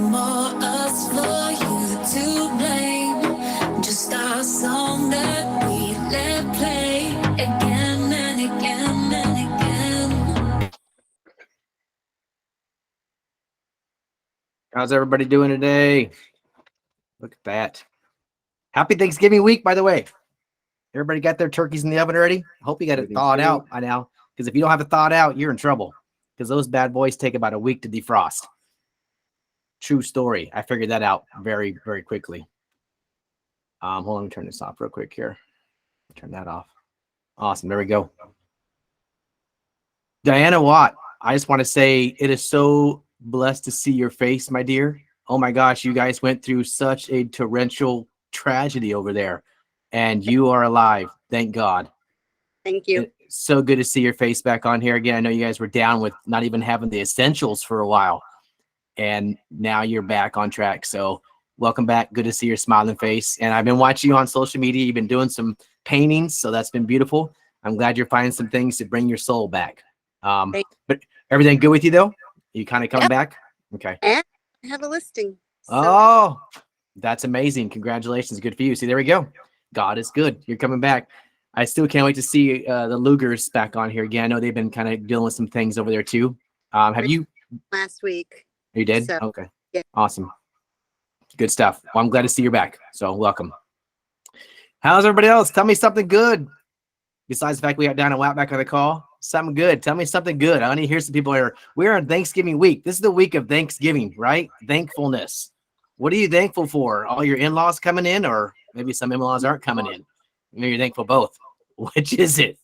more us for you to blame. Just our song that we let play again and again and again. How's everybody doing today? Look at that. Happy Thanksgiving week, by the way. Everybody got their turkeys in the oven already? I hope you got it thawed out by now, because if you don't have it thawed out, you're in trouble, because those bad boys take about a week to defrost. True story. I figured that out very, very quickly. Hold on, let me turn this off real quick here. Turn that off. Awesome. There we go. Diana Watt, I just want to say it is so blessed to see your face, my dear. Oh my gosh, you guys went through such a torrential tragedy over there, and you are alive. Thank God. Thank you. It's so good to see your face back on here again. I know you guys were down with not even having the essentials for a while, and now you're back on track. So welcome back. Good to see your smiling face. And I've been watching you on social media. You've been doing some paintings, so that's been beautiful. I'm glad you're finding some things to bring your soul back. But everything good with you though? You kind of coming back? Okay. And I have a listing. So. Oh, that's amazing. Congratulations. Good for you. See, there we go. God is good. You're coming back. I still can't wait to see the Lugers back on here again. I know they've been kind of dealing with some things over there too. Have you? Last week. You did? So, okay. Yeah. Awesome. Good stuff. Well, I'm glad to see you're back. So welcome. How's everybody else? Tell me something good. Besides the fact we got Diana Watt back on the call. Something good. Tell me something good. I want to hear some people here. We're on Thanksgiving week. This is the week of Thanksgiving, right? Thankfulness. What are you thankful for? All your in-laws coming in, or maybe some in-laws aren't coming in? Maybe you're thankful both. Which is it?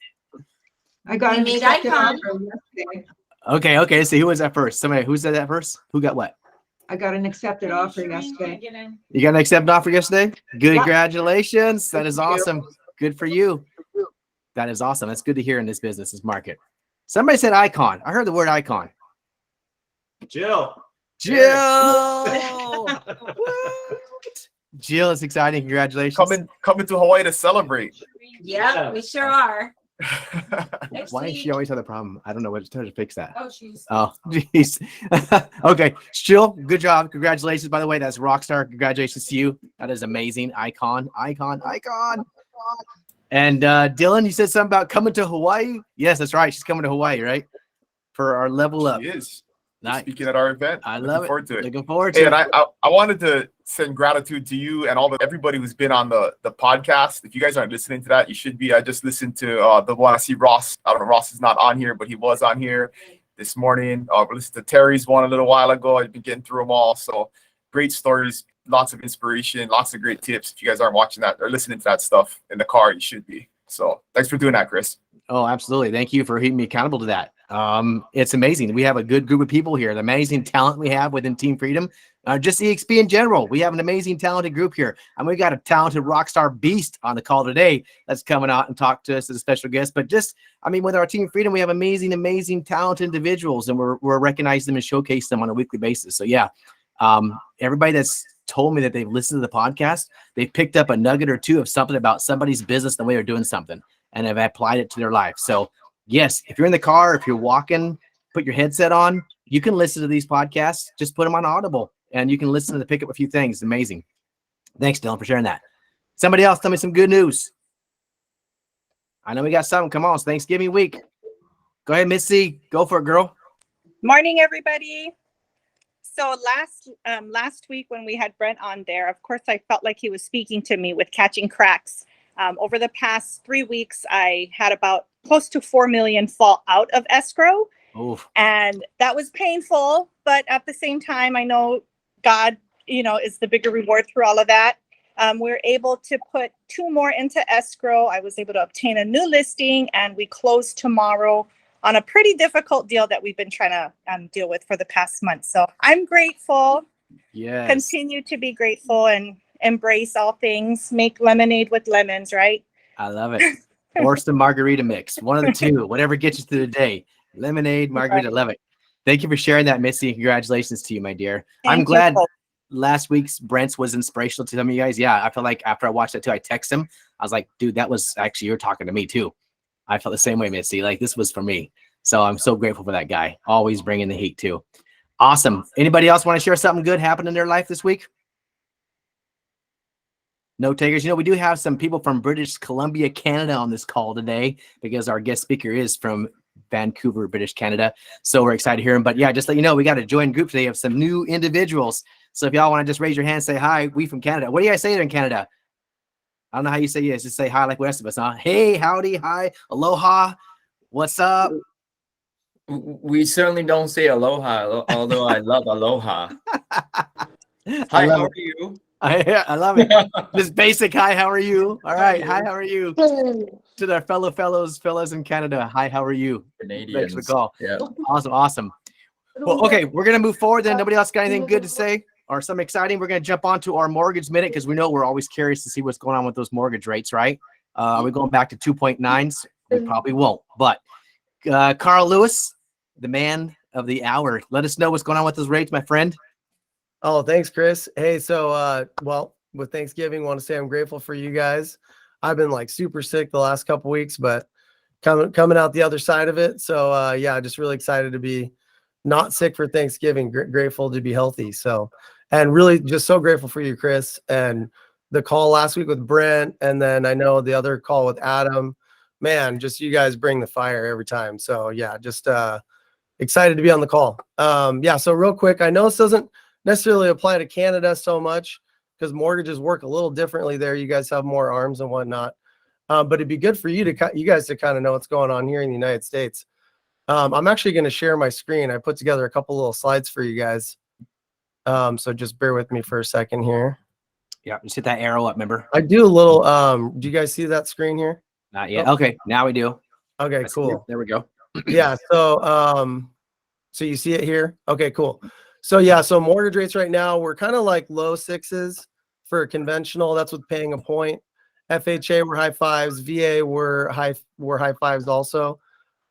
I got an accepted offer yesterday. Okay. So who was that first? Somebody who said that first? Who got what? I got an accepted offer yesterday. You got an accepted offer yesterday? Good. Yeah. Congratulations. That is awesome. Good for you. That is awesome. That's good to hear in this business, this market. Somebody said icon. I heard the word icon. Jill. Jill, it's exciting. Congratulations. Coming to Hawaii to celebrate. Yeah, we sure are. Why does she always have the problem? I don't know what to fix that. Oh, jeez. Oh, jeez. Okay, Jill, good job. Congratulations. By the way, that's Rockstar. Congratulations to you. That is amazing. Icon. And Dylan, you said something about coming to Hawaii. Yes, that's right. She's coming to Hawaii, right? For our level up. She is. Nice. Speaking at our event. I love it. Looking forward to it. And I wanted to send gratitude to you and everybody who's been on the podcast. If you guys aren't listening to that, you should be. I just listened to the one. I see Ross. I don't know, Ross is not on here, but he was on here this morning. We listened to Terry's one a little while ago. I've been getting through them all. So great stories, lots of inspiration, lots of great tips. If you guys aren't watching that or listening to that stuff in the car, you should be. So thanks for doing that, Chris. Oh, absolutely. Thank you for keeping me accountable to that. It's amazing. We have a good group of people here. The amazing talent we have within Team Freedom, just EXP in general. We have an amazing, talented group here, and we got a talented rock star beast on the call today that's coming out and talk to us as a special guest. But with our Team Freedom, we have amazing, talented individuals, and we're recognizing them and showcase them on a weekly basis. So yeah, everybody that's told me that they've listened to the podcast, they've picked up a nugget or two of something about somebody's business, the way they're doing something, and have applied it to their life. So yes, if you're in the car, if you're walking, put your headset on, you can listen to these podcasts. Just put them on Audible and you can listen to pick up a few things. Amazing. Thanks, Dylan, for sharing that. Somebody else, tell me some good news. I know we got something. Come on, it's Thanksgiving week. Go ahead, Miss C. Go for it, girl. Morning, everybody. So last week when we had Brent on there, of course, I felt like he was speaking to me with catching cracks. Over the past 3 weeks, I had about close to 4 million fall out of escrow. Oof. And that was painful. But at the same time, I know God, is the bigger reward through all of that. We're able to put 2 more into escrow. I was able to obtain a new listing, and we closed tomorrow on a pretty difficult deal that we've been trying to deal with for the past month. So I'm grateful. Yes. Continue to be grateful and embrace all things. Make lemonade with lemons, right? I love it. Or some margarita mix. One of the two. Whatever gets you through the day. Lemonade, margarita. Right. Love it. Thank you for sharing that, Missy. Congratulations to you, my dear. I'm glad last week's Brent's was inspirational to some of you guys. Yeah, I feel like after I watched that too, I texted him. I was like, dude, that was actually, you're talking to me too. I felt the same way, Missy. Like, this was for me. So I'm so grateful for that guy. Always bringing the heat too. Awesome. Anybody else want to share something good happened in their life this week? No takers. You know, we do have some people from British Columbia, Canada on this call today because our guest speaker is from Vancouver, British Canada. So we're excited to hear him. But yeah, just let you know, we got a joint group today of some new individuals. So if y'all want to just raise your hand, say hi, we from Canada. What do you guys say there in Canada? I don't know how you say yes. Just say hi like the rest of us, huh? Hey, howdy, hi, aloha, what's up? We certainly don't say aloha, although I love aloha. Hi, how are you? I love it. This basic hi, how are you? All right, hi, how are you? To their fellows in Canada, hi, how are you? Canadians. Thanks for the call. Yeah. Awesome. Well, okay, we're gonna move forward then. Nobody else got anything good to say or something exciting? We're gonna jump on to our mortgage minute because we know we're always curious to see what's going on with those mortgage rates, right? Are we going back to 2.9s? We probably won't. But Carl Lewis, the man of the hour, let us know what's going on with those rates, my friend. Oh, thanks, Chris. Hey, so well, with Thanksgiving, want to say I'm grateful for you guys. I've been like super sick the last couple weeks, but coming out the other side of it. So yeah, just really excited to be not sick for Thanksgiving. Grateful to be healthy. So, and really just so grateful for you, Chris, and the call last week with Brent, and then I know the other call with Adam. Man, just you guys bring the fire every time. So yeah, just excited to be on the call. Yeah, so real quick, I know this doesn't necessarily apply to Canada so much because mortgages work a little differently there. You guys have more arms and whatnot. But it'd be good for you guys to kind of know what's going on here in the United States. I'm actually going to share my screen. I put together a couple little slides for you guys. So just bear with me for a second here. Yeah, just hit that arrow up, remember? I do a little, do you guys see that screen here? Not yet. Okay, now we do. Okay, cool. There we go. Yeah, so you see it here? Okay, cool. So yeah, so mortgage rates right now, we're kind of like low sixes for conventional. That's with paying a point. FHA, we're high fives. VA, we're high fives also.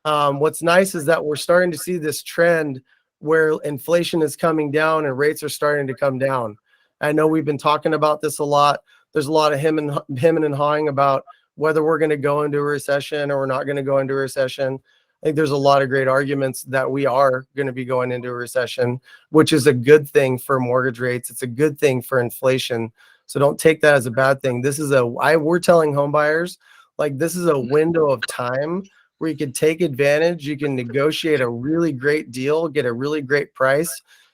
What's nice is that we're starting to see this trend where inflation is coming down and rates are starting to come down. I know we've been talking about this a lot. There's a lot of hemming and hawing about whether we're going to go into a recession or we're not going to go into a recession. I think there's a lot of great arguments that we are going to be going into a recession, which is a good thing for mortgage rates. It's a good thing for inflation. So don't take that as a bad thing. This is we're telling home buyers, like, this is a window of time where you can take advantage. You can negotiate a really great deal, get a really great price,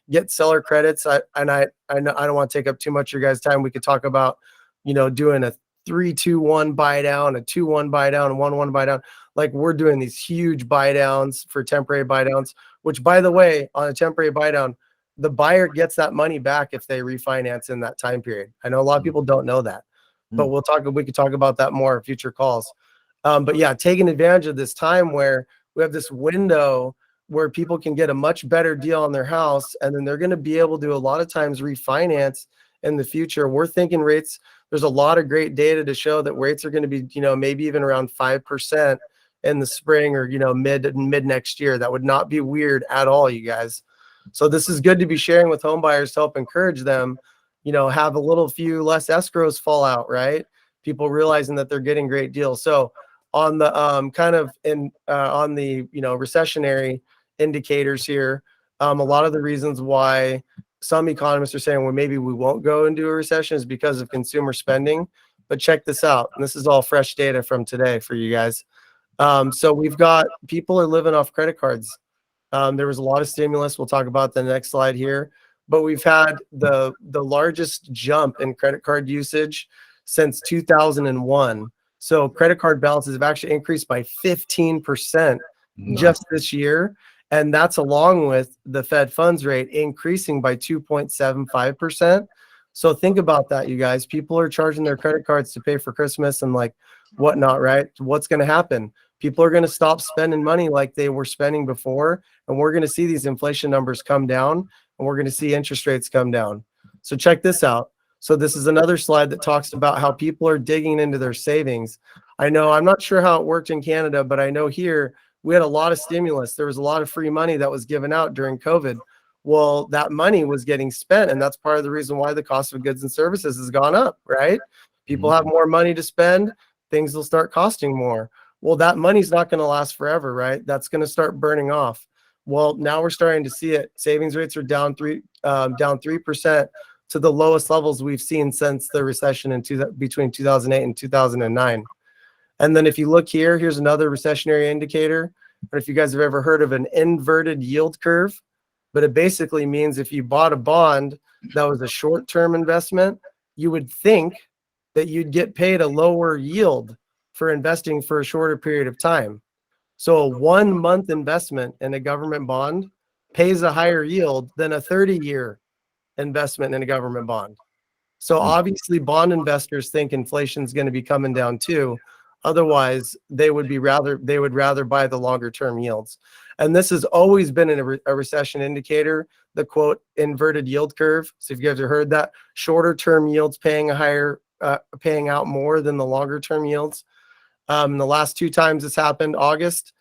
get seller credits. I know I don't want to take up too much of your guys' time. We could talk about, doing a 3-2-1 buy down, a 2-1 buy down, a 1-1 buy down. Like, we're doing these huge buy downs for temporary buy downs, which, by the way, on a temporary buy down, the buyer gets that money back if they refinance in that time period. I know a lot of people don't know that, but we could talk about that more in future calls. But yeah, taking advantage of this time where we have this window where people can get a much better deal on their house, and then they're going to be able to a lot of times refinance in the future. We're thinking rates, there's a lot of great data to show that rates are going to be, maybe even around 5% in the spring or, mid next year. That would not be weird at all, you guys. So this is good to be sharing with home buyers to help encourage them, have a few less escrows fall out, right? People realizing that they're getting great deals. So on the recessionary indicators here, a lot of the reasons why some economists are saying, well, maybe we won't go into a recession is because of consumer spending. But check this out. And this is all fresh data from today for you guys. So we've got people are living off credit cards. There was a lot of stimulus. We'll talk about the next slide here. But we've had the largest jump in credit card usage since 2001. So credit card balances have actually increased by 15% just this year. And that's along with the Fed funds rate increasing by 2.75%. So think about that, you guys. People are charging their credit cards to pay for Christmas and like whatnot, right? What's going to happen? People are going to stop spending money like they were spending before. And we're going to see these inflation numbers come down, and we're going to see interest rates come down. So check this out. So this is another slide that talks about how people are digging into their savings. I know, I'm not sure how it worked in Canada, but I know here we had a lot of stimulus. There was a lot of free money that was given out during COVID. Well, that money was getting spent, and that's part of the reason why the cost of goods and services has gone up, right? People have more money to spend, things will start costing more. Well, that money's not going to last forever, right? That's going to start burning off. Well, now we're starting to see it. Savings rates are down 3% to the lowest levels we've seen since the recession between 2008 and 2009. And then if you look here, here's another recessionary indicator. Or if you guys have ever heard of an inverted yield curve, but it basically means if you bought a bond that was a short-term investment, you would think that you'd get paid a lower yield for investing for a shorter period of time. So a 1-month investment in a government bond pays a higher yield than a 30-year investment in a government bond. So obviously bond investors think inflation is going to be coming down too. Otherwise, they would rather buy the longer term yields. And this has always been a recession indicator, the quote inverted yield curve. So if you guys have heard that, shorter term yields paying out more than the longer term yields. The last 2 times this happened, August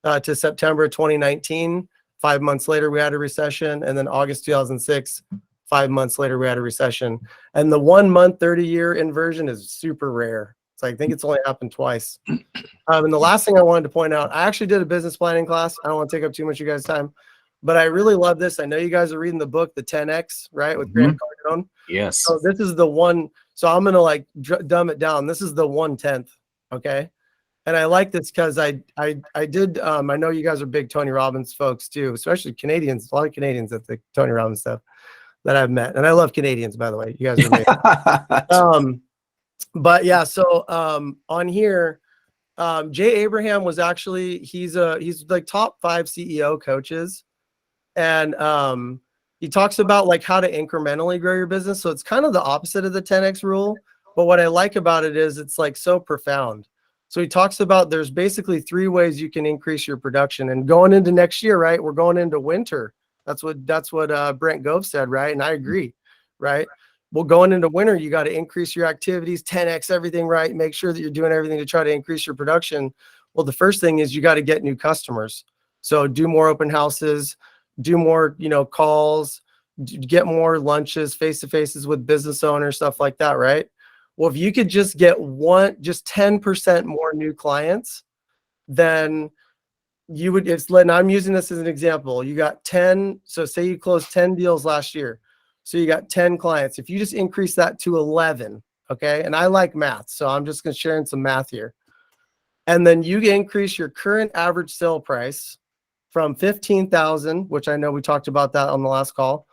to September 2019. 5 months later, we had a recession. And then August 2006, 5 months later, we had a recession. And the 1 month, 30-year inversion is super rare. So I think it's only happened twice. And the last thing I wanted to point out, I actually did a business planning class. I don't want to take up too much of you guys' time, but I really love this. I know you guys are reading the book, The 10X, right? With Grant Cardone. Yes. So this is the one. So I'm going to like dumb it down. This is the 1/10. Okay. And I like this because I did. I know you guys are big Tony Robbins folks too, especially Canadians. A lot of Canadians at the Tony Robbins stuff that I've met. And I love Canadians, by the way. You guys are amazing. But yeah, so on here, Jay Abraham was actually he's like top 5 CEO coaches, and he talks about like how to incrementally grow your business. So it's kind of the opposite of the 10X rule, but what I like about it is it's like so profound. So he talks about there's basically 3 ways you can increase your production, and going into next year, right? We're going into winter. That's what Brent Gove said, right? And I agree, right? Well, going into winter, you got to increase your activities, 10X everything, right? Make sure that you're doing everything to try to increase your production. Well, the first thing is you got to get new customers. So do more open houses, do more, calls, get more lunches, face-to-faces with business owners, stuff like that, right? Well, if you could just get 10% more new clients, then you would, and I'm using this as an example. You got 10, so say you closed 10 deals last year. So you got 10 clients. If you just increase that to 11, okay? And I like math, so I'm just going to share in some math here. And then you increase your current average sale price from $15,000, which I know we talked about that on the last call,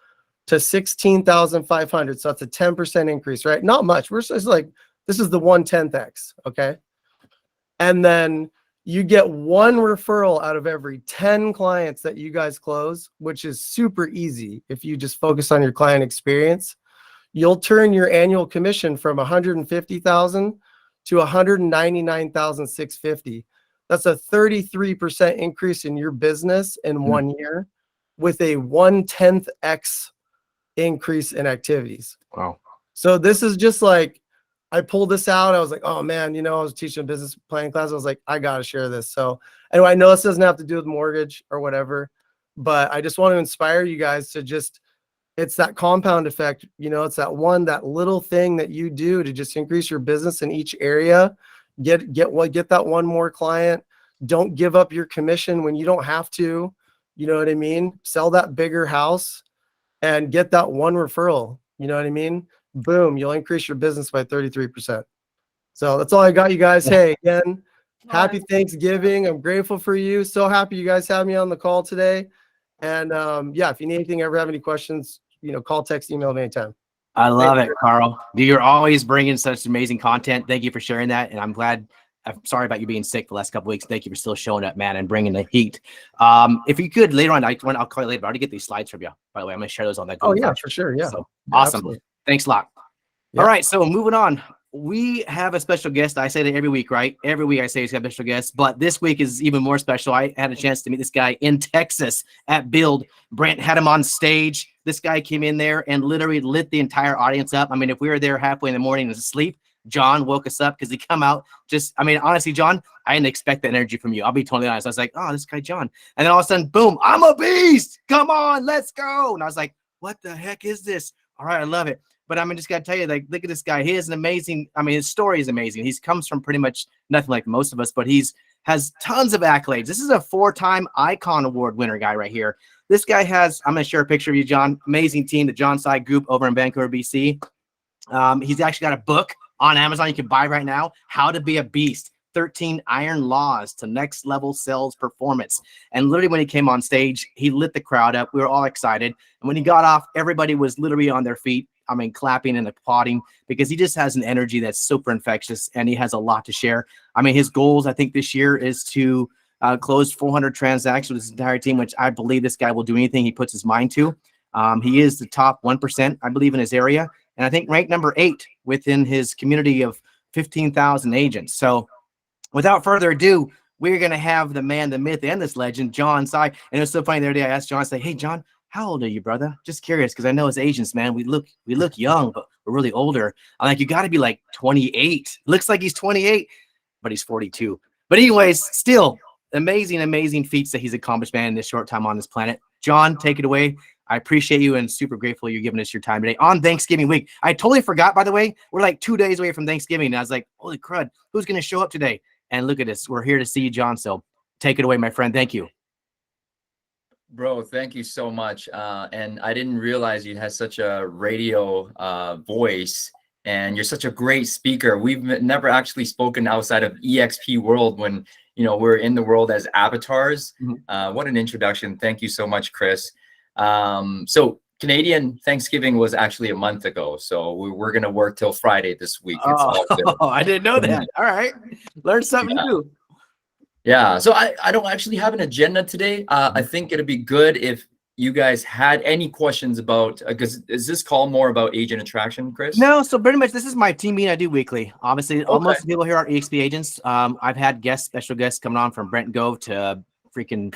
to $16,500. So that's a 10% increase, right? Not much. We're just like, this is the 1/10X, okay? And then you get 1 referral out of every 10 clients that you guys close, which is super easy if you just focus on your client experience. You'll turn your annual commission from $150,000 to $199,650. That's a 33% increase in your business in 1 year with a 1/10X increase in activities. Wow. So this is just like, I pulled this out. I was like, oh man, I was teaching a business planning class. I was like, I got to share this. So anyway, I know this doesn't have to do with mortgage or whatever, but I just want to inspire you guys to it's that compound effect. It's that little thing that you do to just increase your business in each area. Get that 1 more client. Don't give up your commission when you don't have to, you know what I mean? Sell that bigger house and get that 1 referral. You know what I mean? Boom, you'll increase your business by 33%. So that's all I got, you guys. Hey, again, happy Thanksgiving. I'm grateful for you. So happy you guys have me on the call today. And yeah, if you need anything, ever have any questions, call, text, email me anytime. I love it, Carl. You're always bringing such amazing content. Thank you for sharing that. And I'm sorry about you being sick the last couple of weeks. Thank you for still showing up, man, and bringing the heat. If you could later on, I'll call you later. I already get these slides from you, by the way. I'm going to share those on that. Oh yeah, for sure. Yeah. So, awesome. Absolutely. Thanks a lot. Yep. All right. So moving on, we have a special guest. I say that every week, right? Every week I say he's got a special guest, but this week is even more special. I had a chance to meet this guy in Texas at Build. Brent had him on stage. This guy came in there and literally lit the entire audience up. I mean, if we were there halfway in the morning and asleep, John woke us up because he come out honestly, John, I didn't expect that energy from you. I'll be totally honest. I was like, oh, this guy, John. And then all of a sudden, boom, I'm a beast. Come on, let's go. And I was like, what the heck is this? All right, I love it. But I'm just got to tell you, like, look at this guy. He is an amazing, his story is amazing. He comes from pretty much nothing like most of us, but he's has tons of accolades. This is a 4-time Icon Award winner guy right here. This guy has, I'm going to share a picture of you, John. Amazing team, the John Tsai group over in Vancouver, BC. He's actually got a book on Amazon you can buy right now, How to Be a Beast, 13 Iron Laws to Next Level Sales Performance. And literally when he came on stage, he lit the crowd up. We were all excited. And when he got off, everybody was literally on their feet. I mean, clapping and applauding, because he just has an energy that's super infectious and he has a lot to share. I mean, his goals, I think this year is to close 400 transactions with his entire team, which I believe this guy will do anything he puts his mind to. He is the top 1%, I believe, in his area. And I think ranked number 8 within his community of 15,000 agents. So without further ado, we're going to have the man, the myth, and this legend, John Tsai. And it was so funny the other day, I asked John, I said, hey, John, how old are you, brother? Just curious, because I know as Asians, man, we look young, but we're really older. I'm like, you got to be like 28. Looks like he's 28, but he's 42. But anyways, still amazing feats that he's accomplished, man, in this short time on this planet. John, take it away. I appreciate you and super grateful you're giving us your time today on Thanksgiving week. I totally forgot, by the way, we're like 2 days away from Thanksgiving. And I was like, holy crud, who's going to show up today? And look at this. We're here to see you, John. So take it away, my friend. Thank you. Bro, thank you so much. And I didn't realize you had such a radio voice, and you're such a great speaker. We've never actually spoken outside of EXP world when, you know, we're in the world as avatars. What an introduction. Thank you so much, Chris. So Canadian Thanksgiving was actually a month ago. So we're going to work till Friday this week. It's all good. I didn't know that. All right. Learn something new. Yeah. So I don't actually have an agenda today. I think it'd be good if you guys had any questions about, because is this call more about agent attraction, Chris? No, so pretty much this is my team meeting I do weekly. Obviously, most of the people here are EXP agents. I've had special guests coming on from Brent Gove to freaking,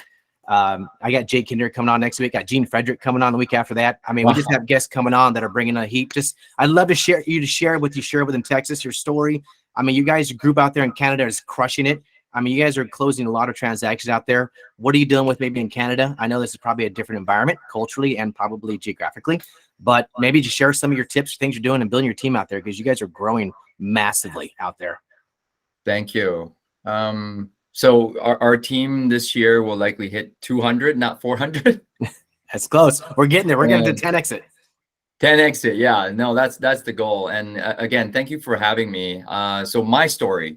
I got Jake Kinder coming on next week. Got Gene Frederick coming on the week after that. I mean, we just have guests coming on that are bringing a heap. Just, I'd love to share with in Texas, your story. I mean, you guys, your group out there in Canada is crushing it. I mean, you guys are closing a lot of transactions out there. What are you dealing with maybe in Canada? I know this is probably a different environment culturally and probably geographically, but maybe just share some of your tips, things you're doing and building your team out there, because you guys are growing massively out there. Thank you. So our team this year will likely hit 200, not 400. That's close. We're getting there. We're getting to 10 exit. 10 exit. Yeah, no, that's the goal. And again, thank you for having me. So my story,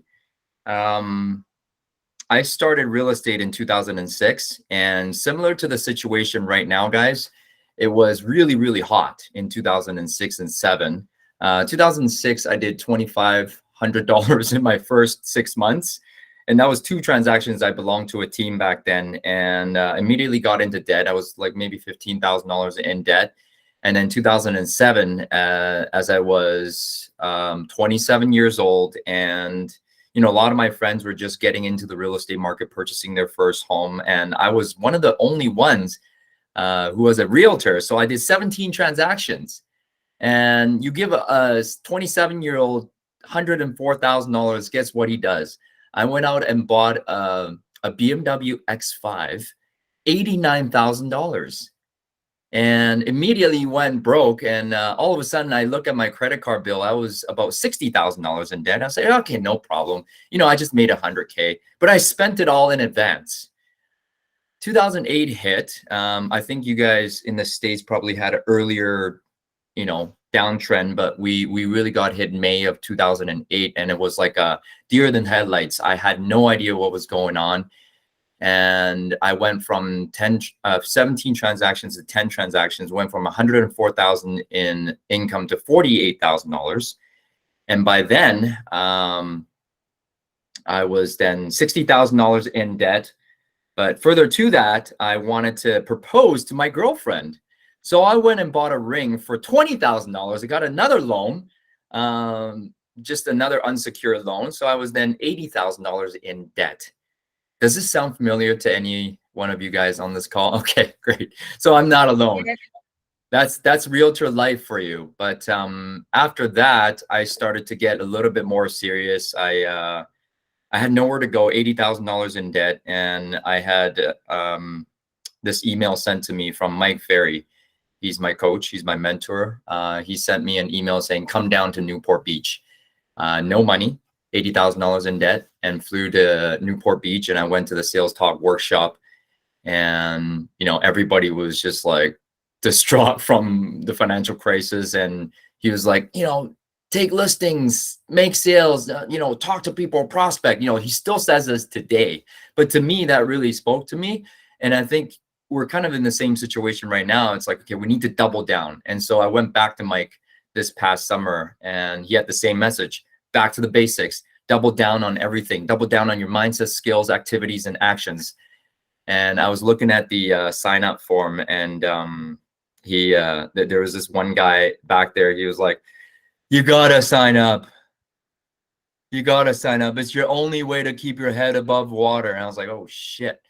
I started real estate in 2006, and similar to the situation right now, guys, it was really, really hot in 2006 and 7. 2006, I did $2,500 in my first 6 months. And that was 2 transactions. I belonged to a team back then, and immediately got into debt. I was like maybe $15,000 in debt. And then 2007, as I was 27 years old, and you know, a lot of my friends were just getting into the real estate market, purchasing their first home. And I was one of the only ones who was a realtor. So I did 17 transactions. And you give a 27-year-old $104,000, guess what he does? I went out and bought a BMW X5, $89,000. And immediately went broke. And all of a sudden, I look at my credit card bill. I was about $60,000 in debt. I say, okay, no problem. You know, I just made $100K, but I spent it all in advance. 2008 hit. I think you guys in the States probably had an earlier, you know, downtrend, but we really got hit in May of 2008. And it was like a deer in headlights. I had no idea what was going on. And I went from 17 transactions to 10 transactions, went from $104,000 in income to $48,000. And by then, I was then $60,000 in debt. But further to that, I wanted to propose to my girlfriend. So I went and bought a ring for $20,000. I got another loan, just another unsecured loan. So I was then $80,000 in debt. Does this sound familiar to any one of you guys on this call? Okay, great. So I'm not alone. That's realtor life for you. But after that, I started to get a little bit more serious. I had nowhere to go, $80,000 in debt, and I had this email sent to me from Mike Ferry. He's my coach. He's my mentor. He sent me an email saying, come down to Newport Beach. No money. $80,000 in debt and flew to Newport Beach, and I went to the sales talk workshop, and everybody was just like distraught from the financial crisis. And he was like, take listings, make sales, talk to people, prospect. He still says this today, but to me, that really spoke to me. And I think we're kind of in the same situation right now. It's like, okay, we need to double down. And so I went back to Mike this past summer, and he had the same message: back to the basics, double down on everything, double down on your mindset, skills, activities, and actions. And I was looking at the sign up form, and there was this one guy back there. He was like, you gotta sign up. You gotta sign up. It's your only way to keep your head above water. And I was like, oh shit.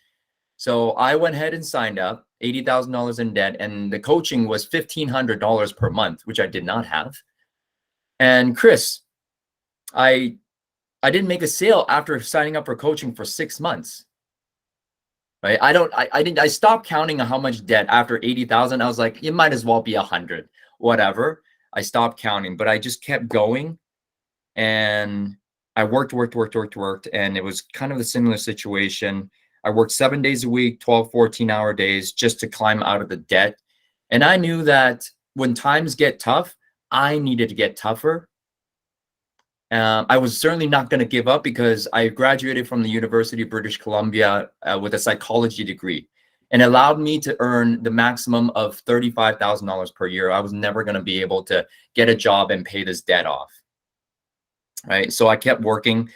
So I went ahead and signed up, $80,000 in debt, and the coaching was $1,500 per month, which I did not have. And Chris, I didn't make a sale after signing up for coaching for 6 months. Right? I stopped counting how much debt after 80,000. I was like, it might as well be 100, whatever. I stopped counting, but I just kept going, and I worked, and it was kind of a similar situation. I worked 7 days a week, 12, 14-hour days, just to climb out of the debt. And I knew that when times get tough, I needed to get tougher. I was certainly not going to give up, because I graduated from the University of British Columbia with a psychology degree, and it allowed me to earn the maximum of $35,000 per year. I was never going to be able to get a job and pay this debt off. Right. So I kept working.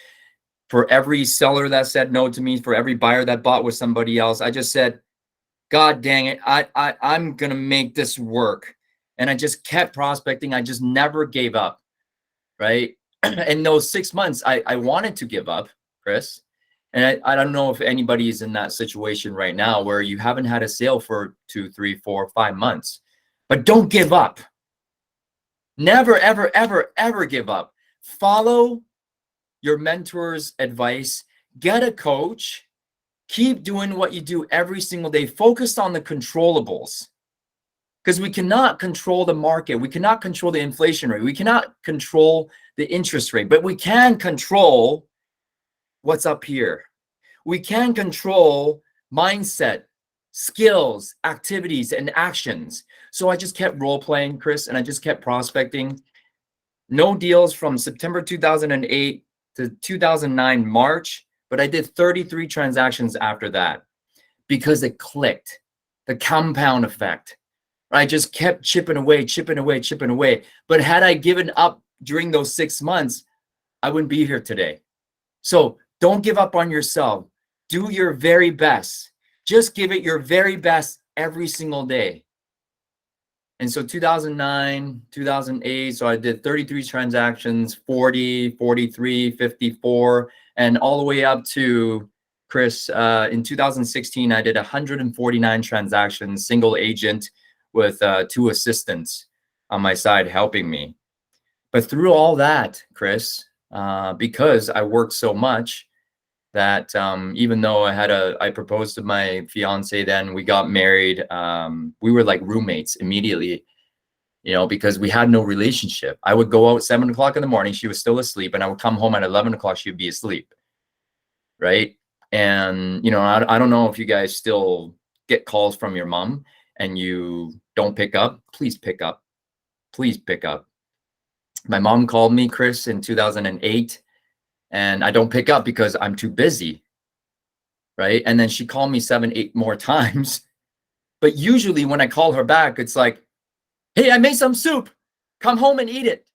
For every seller that said no to me, for every buyer that bought with somebody else, I just said, God dang it, I'm going to make this work. And I just kept prospecting. I just never gave up. Right. In those 6 months, I wanted to give up, Chris. And I don't know if anybody is in that situation right now where you haven't had a sale for 2, 3, 4, 5 months. But don't give up. Never, ever, ever, ever give up. Follow your mentor's advice. Get a coach. Keep doing what you do every single day. Focus on the controllables. Because we cannot control the market. We cannot control the inflation rate. We cannot control the interest rate. But we can control what's up here. We can control mindset, skills, activities, and actions. So I just kept role playing, Chris, and I just kept prospecting. No deals from September 2008 to 2009 March, but I did 33 transactions after that, because it clicked. The compound effect. I just kept chipping away. But had I given up during those 6 months, I wouldn't be here today. So don't give up on yourself. Do your very best. Just give it your very best every single day. And so 2009, 2008, so I did 33 transactions, 40, 43, 54, and all the way up to, Chris, in 2016, I did 149 transactions, single agent, with 2 assistants on my side helping me. But through all that, Chris, because I worked so much, that even though I proposed to my fiance, then we got married, we were like roommates immediately, because we had no relationship. I would go out 7 o'clock in the morning, she was still asleep, and I would come home at 11 o'clock, she'd be asleep. Right. And, I don't know if you guys still get calls from your mom and you don't pick up. Please pick up. Please pick up. My mom called me, Chris, in 2008. And I don't pick up because I'm too busy, right? And then she called me 7, 8 more times. But usually when I call her back, it's like, hey, I made some soup. Come home and eat it.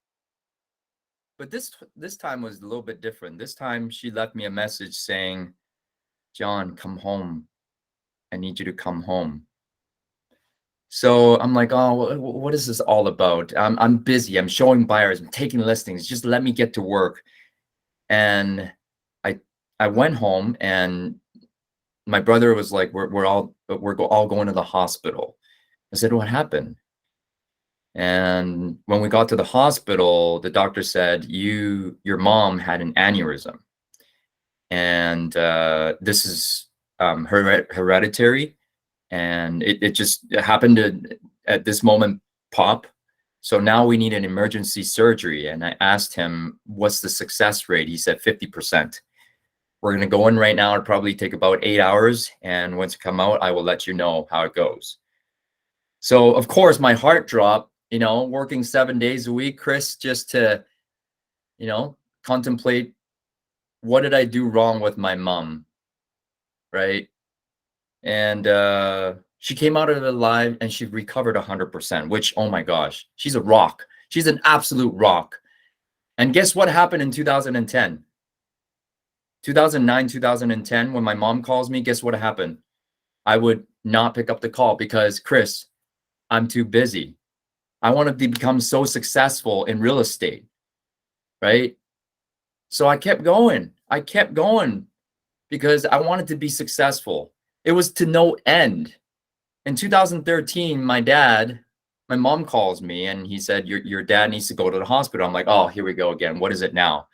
But this time was a little bit different. This time she left me a message saying, John, come home. I need you to come home. So I'm like, oh, what is this all about? I'm busy. I'm showing buyers. I'm taking listings. Just let me get to work. And I went home, and my brother was like, we're all going to the hospital. I said, what happened? And when we got to the hospital, the doctor said, your mom had an aneurysm, and this is hereditary, and it just happened to at this moment pop. So now we need an emergency surgery. And I asked him, what's the success rate? He said 50%. We're going to go in right now. It'll probably take about 8 hours. And once you come out, I will let you know how it goes. So, of course, my heart dropped, you know, working 7 days a week, Chris, just to, you know, contemplate what did I do wrong with my mom, right? And she came out of it alive and she recovered 100%, which, oh my gosh, she's a rock. She's an absolute rock. And guess what happened in 2010? 2009, 2010, when my mom calls me, guess what happened? I would not pick up the call because, Chris, I'm too busy. I want to become so successful in real estate, right? So I kept going. I kept going because I wanted to be successful. It was to no end. In 2013, my mom calls me and he said, your dad needs to go to the hospital. I'm like, oh, here we go again. What is it now?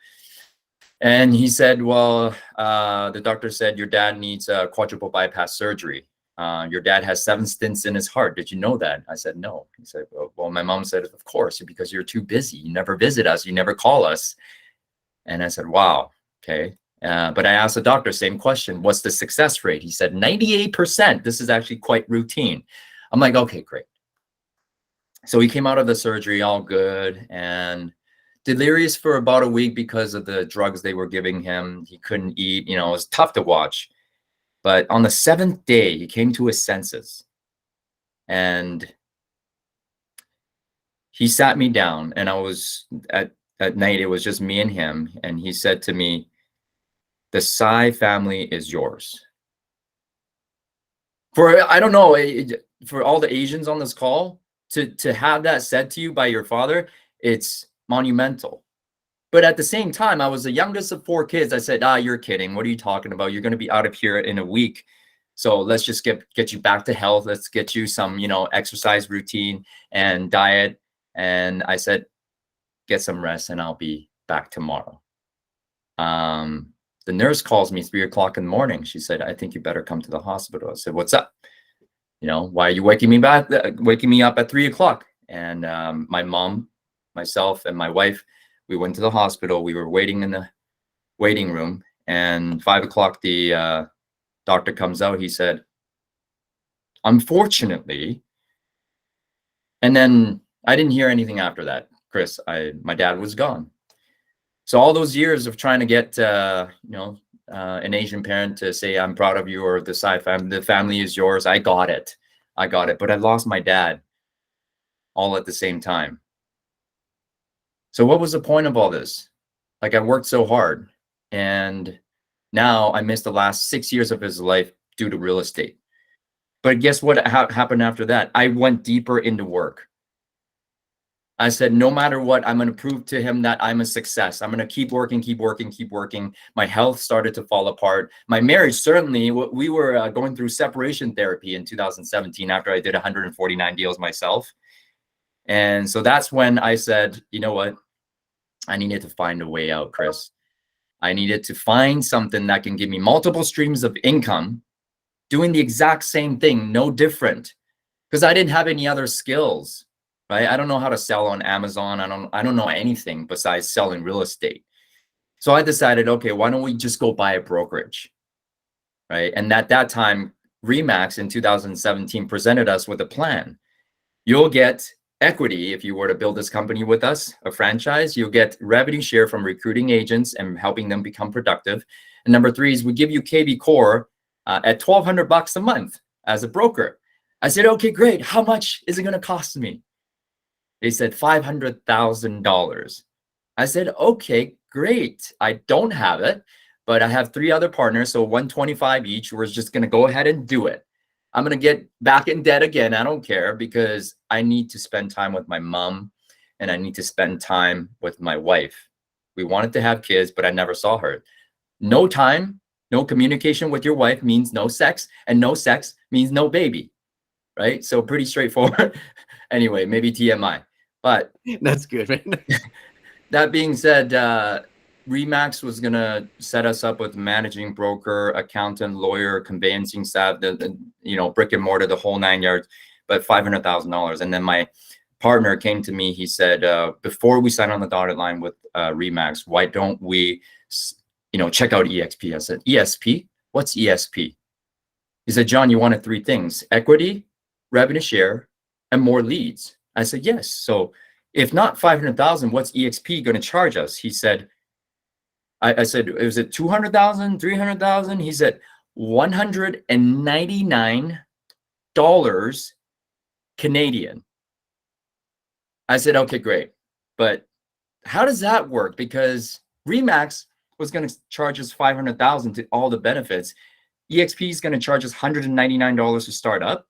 And he said, well, the doctor said your dad needs a quadruple bypass surgery. Your dad has 7 stents in his heart. Did you know that? I said, no. He said, well, my mom said, of course, because you're too busy. You never visit us. You never call us. And I said, wow, okay. But I asked the doctor, same question. What's the success rate? He said 98%. This is actually quite routine. I'm like, okay, great. So he came out of the surgery all good and delirious for about a week because of the drugs they were giving him. He couldn't eat, you know, it was tough to watch. But on the 7th day, he came to his senses and he sat me down and I was at night, it was just me and him. And he said to me, the Tsai family is yours. I don't know, for all the Asians on this call, to have that said to you by your father, it's monumental. But at the same time, I was the youngest of 4 kids. I said, you're kidding. What are you talking about? You're going to be out of here in a week. So let's just get you back to health. Let's get you some, you know, exercise routine and diet. And I said, get some rest and I'll be back tomorrow. The nurse calls me 3 o'clock in the morning. She said, I think you better come to the hospital. I said, what's up? You know, why are you waking me up at 3 o'clock? And my mom, myself, and my wife, we went to the hospital. We were waiting in the waiting room. And 5 o'clock, the doctor comes out. He said, unfortunately, and then I didn't hear anything after that, Chris. My dad was gone. So all those years of trying to get, an Asian parent to say, I'm proud of you, or the Tsai family, the family is yours. I got it. But I lost my dad all at the same time. So what was the point of all this? Like, I worked so hard and now I missed the last 6 years of his life due to real estate. But guess what happened after that? I went deeper into work. I said, no matter what, I'm going to prove to him that I'm a success. I'm going to keep working. My health started to fall apart. My marriage, certainly, we were going through separation therapy in 2017 after I did 149 deals myself. And so that's when I said, you know what? I needed to find a way out, Chris. I needed to find something that can give me multiple streams of income, doing the exact same thing, no different, because I didn't have any other skills. Right? I don't know how to sell on Amazon. I don't know anything besides selling real estate. So I decided, okay, why don't we just go buy a brokerage? Right? And at that time, Remax in 2017 presented us with a plan. You'll get equity if you were to build this company with us, a franchise. You'll get revenue share from recruiting agents and helping them become productive. And number 3 is we give you KV Core at $1,200 a month as a broker. I said, okay, great. How much is it going to cost me? They said $500,000. I said, okay, great. I don't have it, but I have 3 other partners, so $125 each. We're just going to go ahead and do it. I'm going to get back in debt again. I don't care, because I need to spend time with my mom and I need to spend time with my wife. We wanted to have kids, but I never saw her. No time, no communication with your wife means no sex, and no sex means no baby, right? So pretty straightforward. Anyway, maybe TMI. But that's good, man. That being said, Remax was going to set us up with managing broker, accountant, lawyer, conveyancing staff, the brick and mortar, the whole 9 yards, but $500,000. And then my partner came to me. He said, before we sign on the dotted line with Remax, why don't we, check out EXP? I said, ESP? What's ESP? He said, John, you wanted 3 things: equity, revenue share, and more leads. I said, yes. So if not 500,000, what's EXP going to charge us? He said, I said, is it 200,000, 300,000? He said, $199 Canadian. I said, okay, great. But how does that work? Because Remax was going to charge us 500,000 to all the benefits. EXP is going to charge us $199 to start up.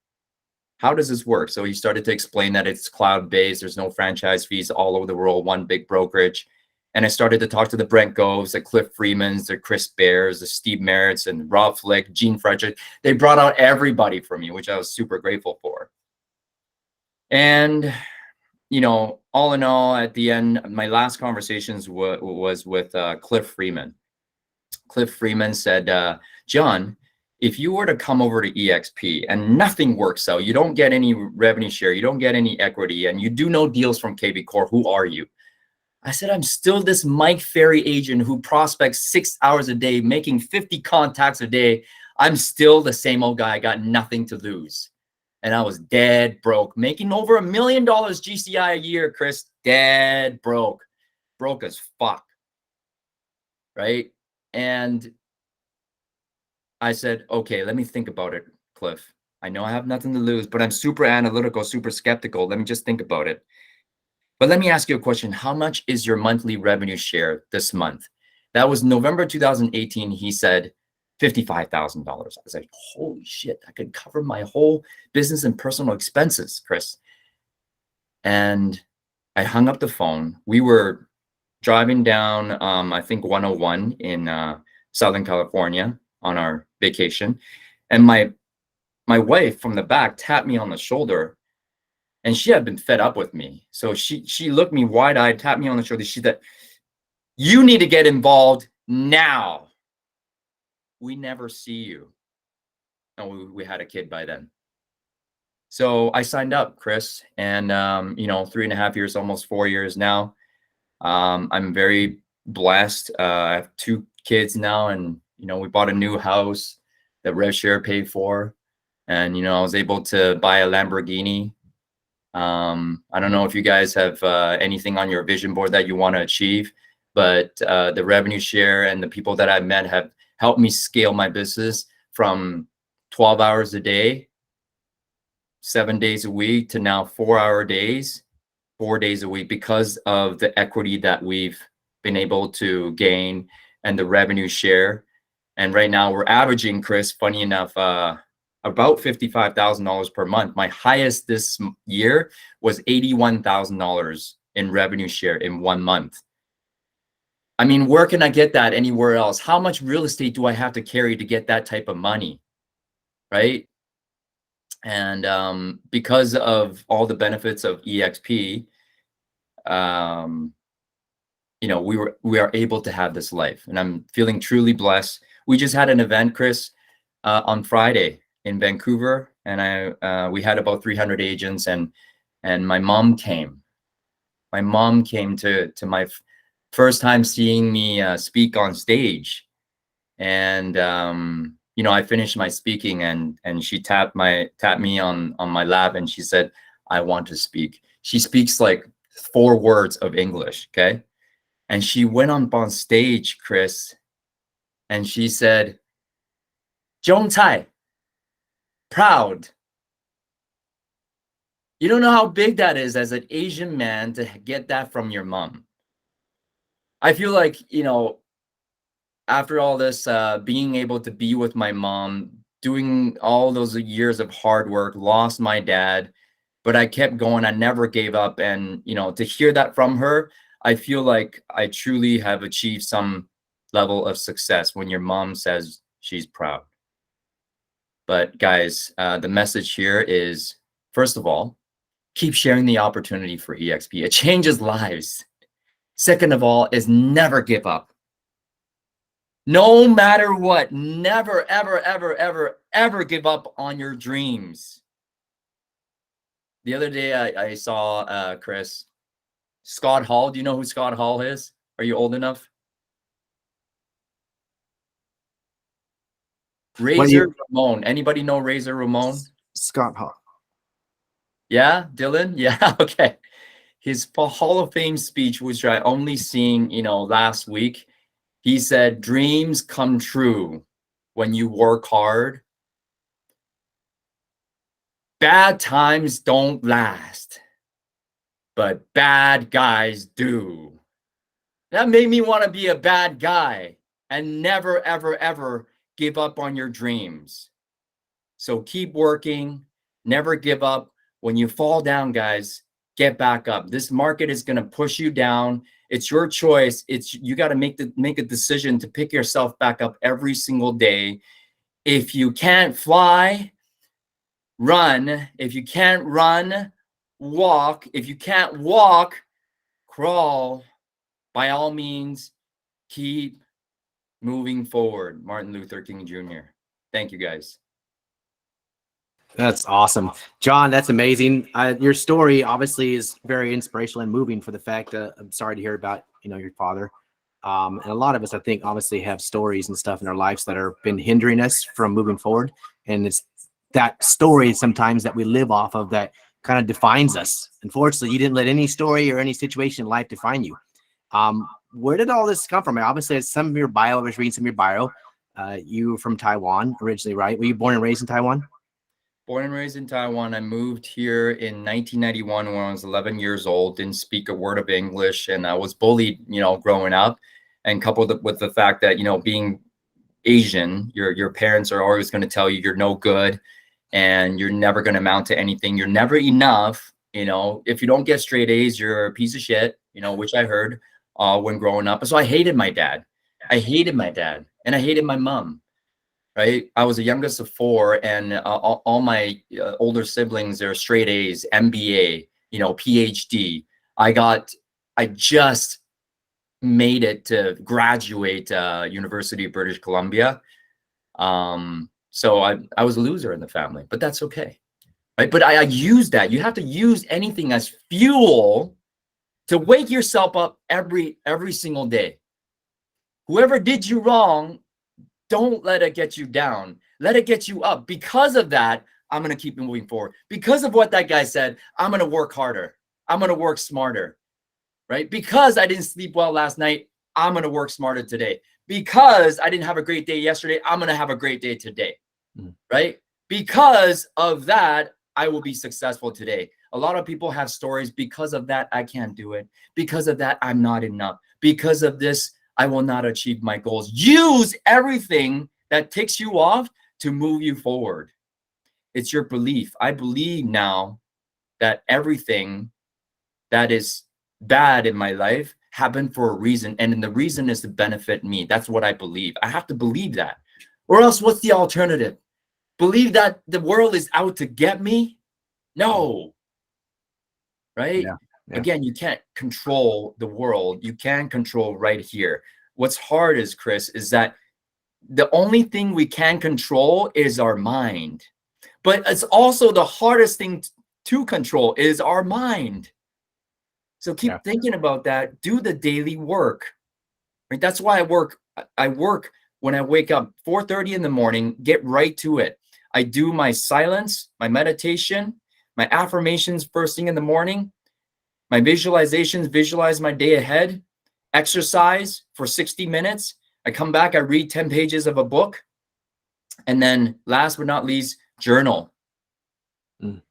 How does this work? So he started to explain that it's cloud-based. There's no franchise fees all over the world, one big brokerage. And I started to talk to the Brent Goves, the Cliff Freemans, the Chris Bears, the Steve Merritts, and Rob Flick, Gene Frederick. They brought out everybody for me, which I was super grateful for. And, all in all, at the end, my last conversations was with Cliff Freeman. Cliff Freeman said, John, if you were to come over to EXP and nothing works out, you don't get any revenue share, you don't get any equity, and you do no deals from KB Core, who are you? I said, I'm still this Mike Ferry agent who prospects 6 hours a day, making 50 contacts a day. I'm still the same old guy. I got nothing to lose. And I was dead broke, making over $1 million GCI a year, Chris. Dead broke. Broke as fuck. Right? And I said, okay, let me think about it, Cliff. I know I have nothing to lose, but I'm super analytical, super skeptical. Let me just think about it. But let me ask you a question. How much is your monthly revenue share this month? That was November 2018. He said $55,000. I was like, holy shit, I could cover my whole business and personal expenses, Chris. And I hung up the phone. We were driving down, I think 101 in Southern California on our vacation. And my wife from the back tapped me on the shoulder. And she had been fed up with me. So she looked me wide-eyed, tapped me on the shoulder. She said, you need to get involved now. We never see you. And we had a kid by then. So I signed up, Chris. And, 3.5 years, almost 4 years now. I'm very blessed. I have 2 kids now. And, we bought a new house that Rev Share paid for. And, I was able to buy a Lamborghini. I don't know if you guys have anything on your vision board that you want to achieve, but the revenue share and the people that I've met have helped me scale my business from 12 hours a day, 7 days a week, to now 4-hour days, 4 days a week, because of the equity that we've been able to gain and the revenue share. And right now we're averaging, Chris, funny enough, about $55,000 per month. My highest this year was $81,000 in revenue share in 1 month. I mean, where can I get that anywhere else? How much real estate do I have to carry to get that type of money? Right? And because of all the benefits of EXP, we are able to have this life, and I'm feeling truly blessed. We just had an event, Chris, on Friday in Vancouver, and we had about 300 agents, and my mom came. My mom came to my first time seeing me speak on stage, and I finished my speaking, and she tapped me on my lap, and she said, "I want to speak." She speaks like 4 words of English, okay? And she went on stage, Chris, and she said, "John Tsai, proud." You don't know how big that is as an Asian man to get that from your mom. I feel like, after all this, being able to be with my mom, doing all those years of hard work, lost my dad, but I kept going. I never gave up. And, to hear that from her, I feel like I truly have achieved some level of success when your mom says she's proud. But guys, the message here is, first of all, keep sharing the opportunity for EXP. It changes lives. Second of all, is never give up. No matter what, never, ever, ever, ever, ever give up on your dreams. The other day I saw Chris, Scott Hall. Do you know who Scott Hall is? Are you old enough? Razor Ramon. Anybody know Razor Ramon? Scott Hall. Yeah, Dylan? Yeah, okay. His Hall of Fame speech, which I only seen, last week, he said, dreams come true when you work hard. Bad times don't last, but bad guys do. That made me want to be a bad guy and never, ever, ever give up on your dreams. So keep working, never give up. When you fall down, guys, get back up. This market is going to push you down. It's your choice. You got to make a decision to pick yourself back up every single day. If you can't fly, run. If you can't run, walk. If you can't walk, crawl. By all means, keep moving forward. Martin Luther King Jr. Thank you, guys. That's awesome. John, that's amazing. Your story obviously is very inspirational and moving for the fact that I'm sorry to hear about, your father. And a lot of us, I think, obviously have stories and stuff in our lives that are been hindering us from moving forward. And it's that story sometimes that we live off of that kind of defines us. Unfortunately, you didn't let any story or any situation in life define you. Where did all this come from? Obviously, it's some of your bio. I was reading some of your bio. You were from Taiwan originally, right? Were you born and raised in Taiwan? Born and raised in Taiwan. I moved here in 1991 when I was 11 years old, didn't speak a word of English, and I was bullied, growing up. And coupled with the fact that, being Asian, your parents are always going to tell you you're no good and you're never going to amount to anything. You're never enough. If you don't get straight A's, you're a piece of shit, which I heard when growing up. So I hated my dad. And I hated my mom. Right. I was the youngest of 4, and all my older siblings, they're straight A's, MBA, PhD. I just made it to graduate University of British Columbia. So I was a loser in the family, but that's okay. Right. But I used that. You have to use anything as fuel to wake yourself up every single day. Whoever did you wrong, don't let it get you down. Let it get you up. Because of that, I'm going to keep moving forward. Because of what that guy said, I'm going to work harder. I'm going to work smarter, right? Because I didn't sleep well last night, I'm going to work smarter today. Because I didn't have a great day yesterday, I'm going to have a great day today, right? Because of that, I will be successful today. A lot of people have stories. Because of that, I can't do it. Because of that, I'm not enough. Because of this, I will not achieve my goals. Use everything that ticks you off to move you forward. It's your belief. I believe now that everything that is bad in my life happened for a reason. And the reason is to benefit me. That's what I believe. I have to believe that. Or else what's the alternative? Believe that the world is out to get me? No. Right? Yeah. Yeah. Again, you can't control the world. You can control right here. What's hard is, Chris, is that the only thing we can control is our mind. But it's also the hardest thing to control is our mind. So keep thinking about that. Do the daily work. Right? That's why I work when I wake up 4:30 in the morning, get right to it. I do my silence, my meditation, my affirmations first thing in the morning. My visualizations, visualize my day ahead, exercise for 60 minutes. I come back, I read 10 pages of a book. And then last but not least, journal.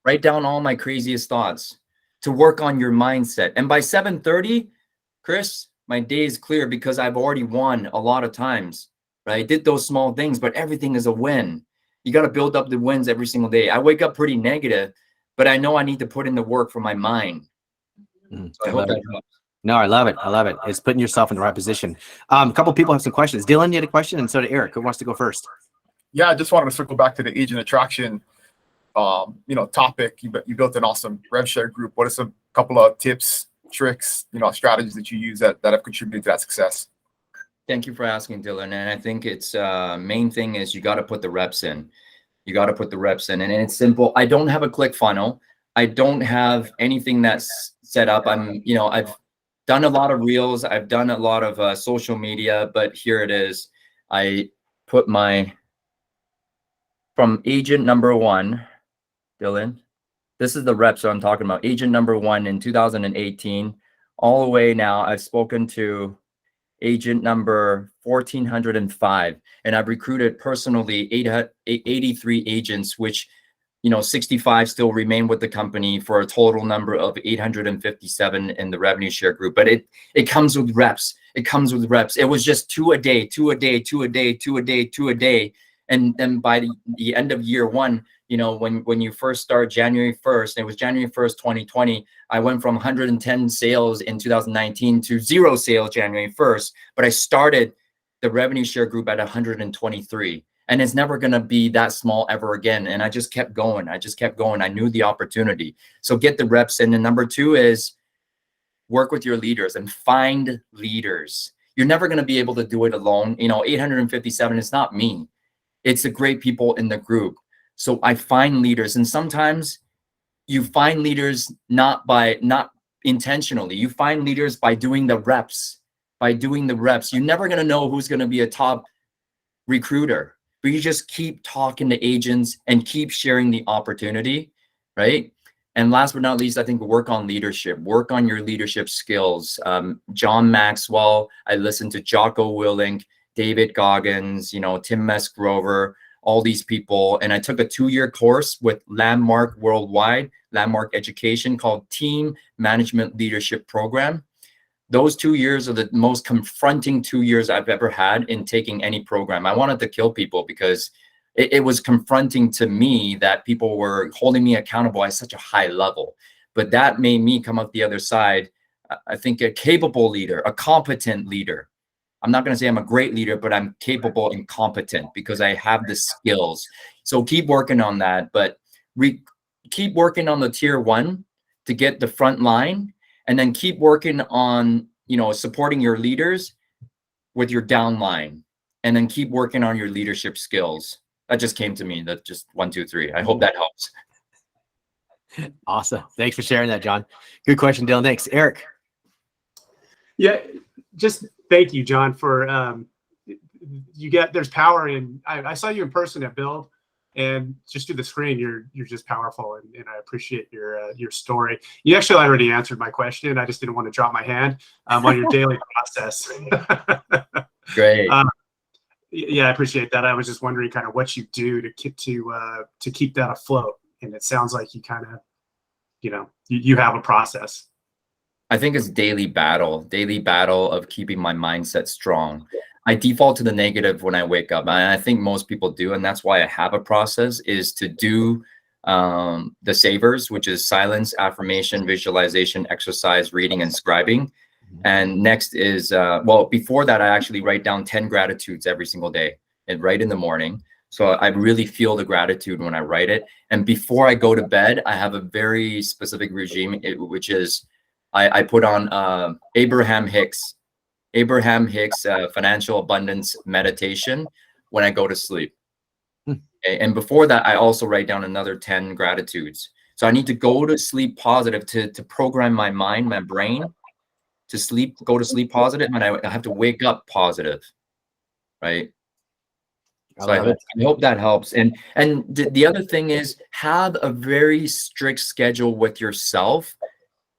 Write down all my craziest thoughts to work on your mindset. And by 7:30, Chris, my day is clear because I've already won a lot of times, right? I did those small things, but everything is a win. You got to build up the wins every single day. I wake up pretty negative, but I know I need to put in the work for my mind. So I hope that helps. No, I love it. I love it. It's putting yourself in the right position. A couple people have some questions. Dylan, you had a question, and so did Eric. Who wants to go first? Yeah, I just wanted to circle back to the agent attraction, topic. You built an awesome rev share group. What are some couple of tips, tricks, strategies that you use that have contributed to that success? Thank you for asking, Dylan. And I think it's main thing is you got to put the reps in. You got to put the reps in, and it's simple. I don't have a click funnel. I don't have anything that's set up. I've done a lot of reels. I've done a lot of social media, but here it is. I put from agent number 1, Dylan. This is the reps I'm talking about. Agent number 1 in 2018, all the way now. I've spoken to agent number 1405, and I've recruited personally 83 agents, which 65 still remain with the company for a total number of 857 in the revenue share group. But it comes with reps. It comes with reps. It was just 2 a day, 2 a day, 2 a day, 2 a day, 2 a day. And then by the end of year 1, when you first start January 1st, and it was January 1st, 2020, I went from 110 sales in 2019 to 0 sales January 1st, but I started the revenue share group at 123. And it's never going to be that small ever again. And I just kept going. I knew the opportunity. So get the reps in. And number 2 is work with your leaders and find leaders. You're never going to be able to do it alone. 857 is not me. It's the great people in the group. So I find leaders. And sometimes you find leaders not intentionally. You find leaders by doing the reps. You're never going to know who's going to be a top recruiter. But you just keep talking to agents and keep sharing the opportunity, right? And last but not least, I think work on leadership. Work on your leadership skills. John Maxwell, I listened to Jocko Willink, David Goggins, Tim Mesgrover, all these people. And I took a 2-year course with Landmark Worldwide, Landmark Education, called Team Management Leadership Program. Those 2 years are the most confronting 2 years I've ever had in taking any program. I wanted to kill people because it was confronting to me that people were holding me accountable at such a high level. But that made me come out the other side, I think, a capable leader, a competent leader. I'm not going to say I'm a great leader, but I'm capable and competent because I have the skills. So keep working on that, but keep working on the tier 1 to get the front line. And then keep working on, supporting your leaders with your downline, and then keep working on your leadership skills. That just came to me. That's just 1, 2, 3. I hope that helps. Awesome. Thanks for sharing that, John. Good question, Dylan. Thanks. Eric. Yeah, just thank you, John, for there's power in. I saw you in person at Build. And just through the screen, you're just powerful, and I appreciate your story. You actually already answered my question. I just didn't want to drop my hand on your daily process. Great. Yeah, I appreciate that. I was just wondering kind of what you do to keep that afloat. And it sounds like you kind of, you have a process. I think it's daily battle of keeping my mindset strong. I default to the negative when I wake up. And I think most people do. And that's why I have a process, is to do the savers, which is silence, affirmation, visualization, exercise, reading, and scribing. And next is, before that, I actually write down 10 gratitudes every single day and right in the morning. So I really feel the gratitude when I write it. And before I go to bed, I have a very specific regime, which is I put on Abraham Hicks financial abundance meditation when I go to sleep. Okay? And before that, I also write down another 10 gratitudes. So I need to go to sleep positive to program my mind, my brain to go to sleep positive, and I have to wake up positive, right? So I hope that helps. And the other thing is, have a very strict schedule with yourself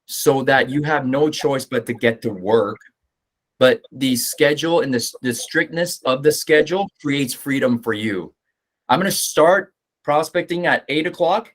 so that you have no choice but to get to work. But the schedule and the strictness of the schedule creates freedom for you. I'm going to start prospecting at 8 o'clock.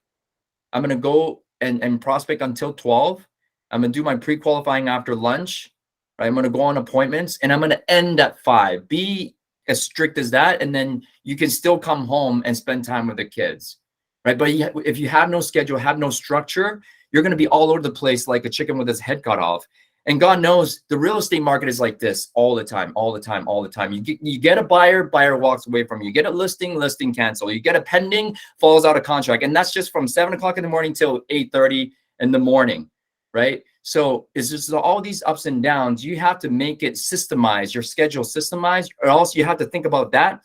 I'm going to go and prospect until 12. I'm going to do my pre-qualifying after lunch. Right? I'm going to go on appointments, and I'm going to end at 5. Be as strict as that, and then you can still come home and spend time with the kids. Right? But if you have no schedule, have no structure, you're going to be all over the place like a chicken with its head cut off. And God knows the real estate market is like this all the time. You get a buyer walks away from you. You get a listing cancel. You get a pending, falls out of contract. And that's just from 7 o'clock in the morning till 8:30 in the morning, right? So it's just all these ups and downs. You have to make it systemized, your schedule systemized, or else you have to think about that.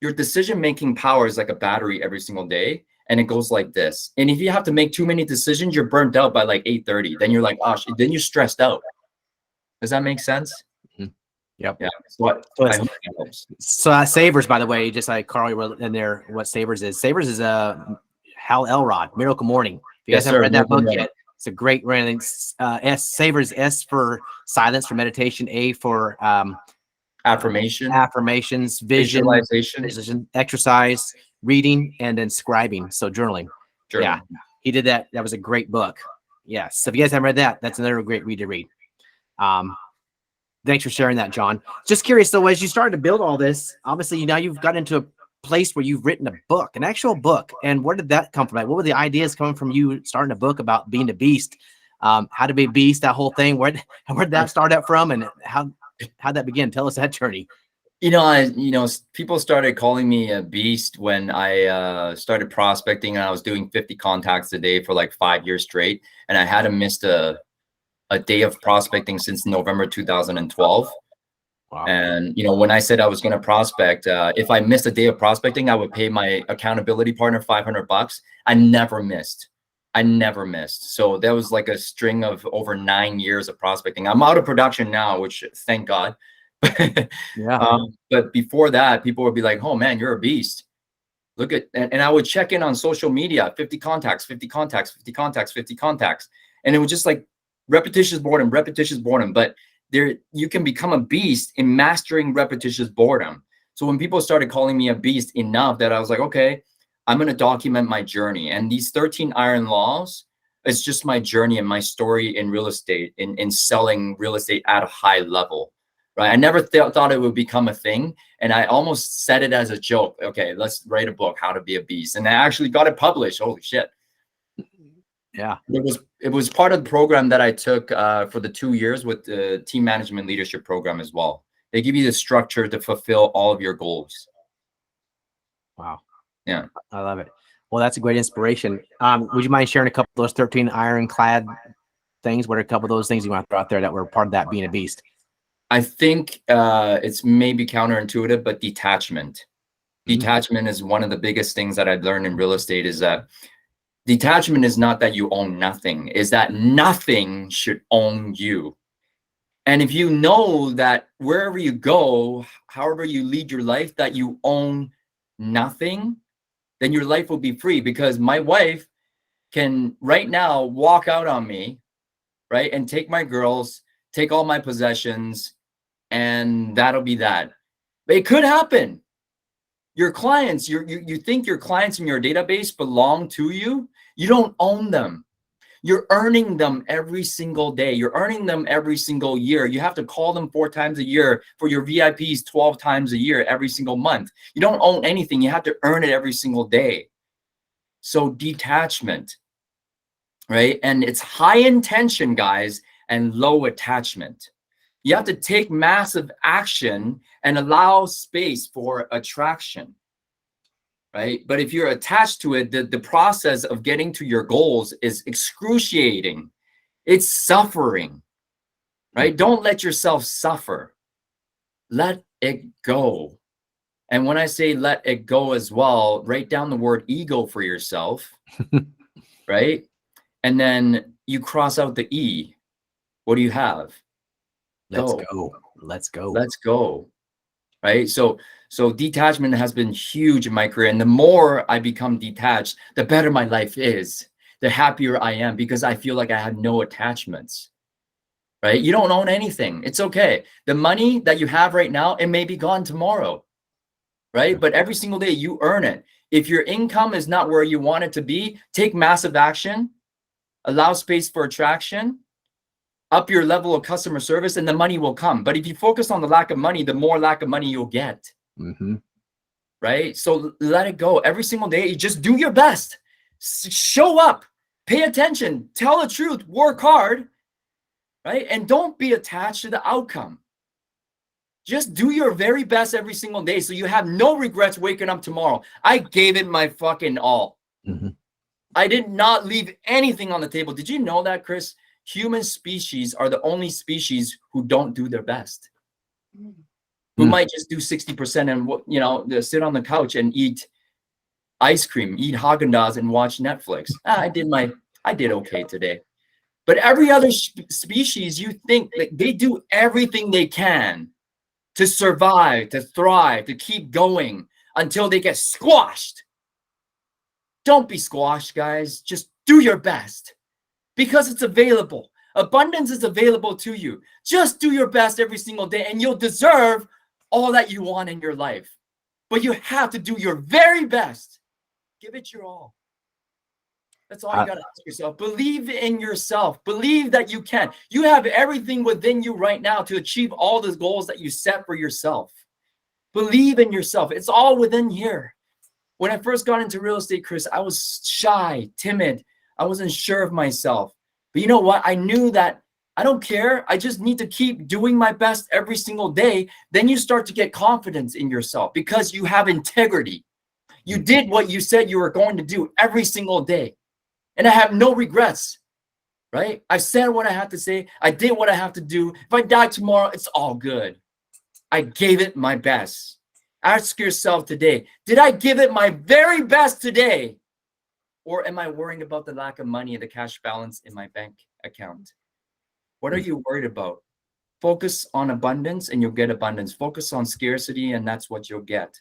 Your decision-making power is like a battery every single day. and it goes like this. And if you have to make too many decisions, you're burnt out by like 8:30. Then you're like, oh, then you're stressed out. Does that make sense? Yep. Yeah. So I hope that helps. So Savers, by the way, just like Carl wrote in there, what Savers is. Savers is Hal Elrod, Miracle Morning. If you guys haven't read that book yet, it's a great reading. Savers, S for silence, for meditation, A for affirmations, visualization, exercise, reading, and then scribing. So journaling. Yeah, he did that. That was a great book. Yes. So if you guys haven't read that, that's another great read to read. Thanks for sharing that, John. Just curious though, as you started to build all this, obviously now you've got into a place where you've written a book, an actual book. And where did that come from? Like, what were the ideas coming from you starting a book about being a beast? How to be a beast, that whole thing. Where'd that start out from, and how'd that begin? Tell us that journey. People started calling me a beast when I started prospecting, and I was doing 50 contacts a day for like 5 years straight, and I hadn't missed a day of prospecting since November 2012. Wow. And when I said I was going to prospect, if I missed a day of prospecting, I would pay my accountability partner $500. I never missed. So that was like a string of over 9 years of prospecting. I'm out of production now, which thank God. Yeah. But before that, people would be like, "Oh man, you're a beast. Look at," and I would check in on social media, 50 contacts, 50 contacts, 50 contacts, 50 contacts. And it was just like repetitious boredom. But you can become a beast in mastering repetitious boredom. So when people started calling me a beast enough, that I was like, okay, I'm going to document my journey. And these 13 iron laws, it's just my journey and my story in real estate, in selling real estate at a high level. Right. I never thought it would become a thing. And I almost said it as a joke. Okay, let's write a book, How to Be a Beast. And I actually got it published. Holy shit. Yeah. It was part of the program that I took for the 2 years with the team management leadership program as well. They give you the structure to fulfill all of your goals. Wow. Yeah. I love it. Well, that's a great inspiration. Would you mind sharing a couple of those 13 ironclad things? What are a couple of those things you want to throw out there that were part of that being a beast? I think it's maybe counterintuitive, but detachment. Detachment is one of the biggest things that I've learned in real estate, is that detachment is not that you own nothing, is that nothing should own you. And if you know that wherever you go, however you lead your life, that you own nothing, then your life will be free. Because my wife can right now walk out on me, right, and take my girls, take all my possessions, and that'll be that. But it could happen. Your clients, you think your clients in your database belong to you. You don't own them. You're earning them every single day. You're earning them every single year. You have to call them 4 times a year, for your VIPs 12 times a year, every single month. You don't own anything. You have to earn it every single day. So detachment, right? And it's high intention, guys, and low attachment. You have to take massive action and allow space for attraction, right? But if you're attached to it, the process of getting to your goals is excruciating. It's suffering, right? Don't let yourself suffer. Let it go. And when I say let it go as well, write down the word ego for yourself, right? And then you cross out the E. What do you have? Let's go. Let's go. Let's go. Right. So detachment has been huge in my career. And the more I become detached, the better my life is, the happier I am, because I feel like I have no attachments. Right. You don't own anything. It's okay. The money that you have right now, it may be gone tomorrow. Right. But every single day you earn it. If your income is not where you want it to be, take massive action, allow space for attraction, up your level of customer service, and the money will come. But if you focus on the lack of money, the more lack of money you'll get. Right? So let it go. Every single day, you just do your best. Show up, pay attention, tell the truth, work hard, right? And don't be attached to the outcome. Just do your very best every single day, so you have no regrets waking up tomorrow. I gave it my fucking all. I did not leave anything on the table. Did you know that, Chris? Human species are the only species who don't do their best. Who might just do 60% and sit on the couch and eat ice cream, eat Haagen-Dazs, and watch Netflix. I did okay today. But every other species, you think that they do everything they can to survive, to thrive, to keep going until they get squashed. Don't be squashed, guys. Just do your best because it's available. Abundance is available to you. Just do your best every single day and you'll deserve all that you want in your life. But you have to do your very best. Give it your all. That's all you got to ask yourself. Believe in yourself. Believe that you can. You have everything within you right now to achieve all the goals that you set for yourself. Believe in yourself. It's all within here. When I first got into real estate, Chris, I was shy, timid. I wasn't sure of myself. But you know what? I knew that I don't care. I just need to keep doing my best every single day. Then you start to get confidence in yourself because you have integrity. You did what you said you were going to do every single day. And I have no regrets, right? I said what I had to say. I did what I have to do. If I die tomorrow, it's all good. I gave it my best. Ask yourself today, did I give it my very best today? Or am I worrying about the lack of money and the cash balance in my bank account? What are you worried about? Focus on abundance and you'll get abundance. Focus on scarcity and that's what you'll get.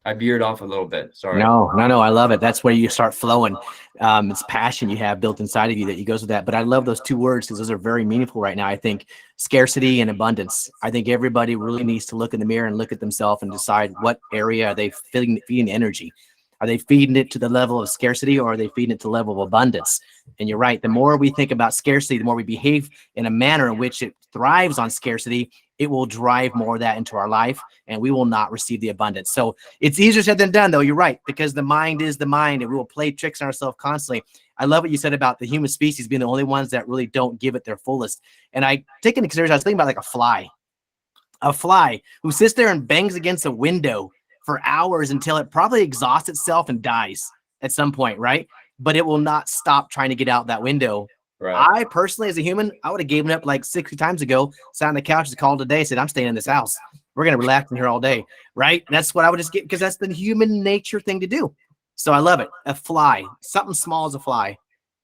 I veered off a little bit. Sorry. No. I love it. That's where you start flowing. It's passion you have built inside of you that goes with that. But I love those two words because those are very meaningful right now. I think scarcity and abundance. I think everybody really needs to look in the mirror and look at themselves and decide what area are they feeding energy. Are they feeding it to the level of scarcity or are they feeding it to the level of abundance? And you're right. The more we think about scarcity, the more we behave in a manner in which it thrives on scarcity, it will drive more of that into our life and we will not receive the abundance. So it's easier said than done, though. You're right, because the mind is the mind and we will play tricks on ourselves constantly. I love what you said about the human species being the only ones that really don't give it their fullest. And I take into consideration, I was thinking about like a fly who sits there and bangs against a window for hours until it probably exhausts itself and dies at some point, right? But it will not stop trying to get out that window. Right. I personally, as a human, I would have given up like 60 times ago, sat on the couch and called today, said, I'm staying in this house. We're going to relax in here all day, right? And that's what I would just get because that's the human nature thing to do. So I love it. A fly, something small as a fly,